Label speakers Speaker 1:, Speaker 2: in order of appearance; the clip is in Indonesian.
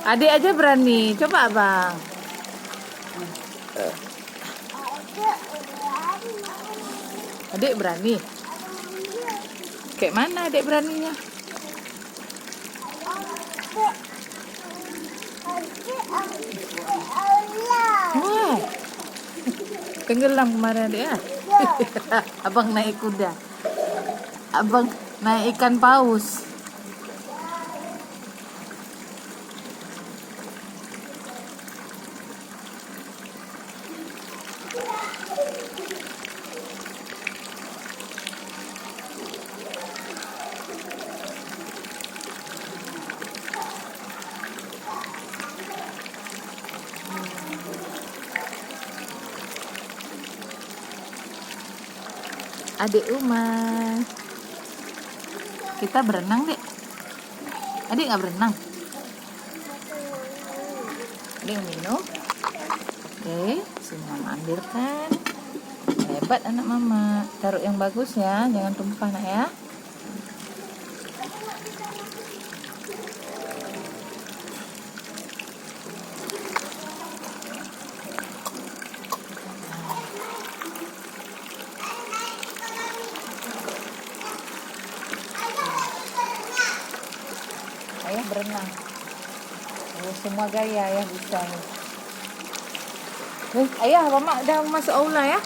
Speaker 1: Adik aja berani. Coba abang. Adik berani. Kayak mana adik beraninya? Wah, tenggelam kemarin adik ya. Abang naik kuda. Abang naik ikan paus. Adik Uma, kita berenang dek. Adik nggak berenang? Adik minum. Oke, sini mama ambilkan. Hebat anak mama. Taruh yang bagus ya, jangan tumpah nak ya. Ayah berenang. Semua gaya ayah bisa nih. Ayah, mama udah masuk aula ya.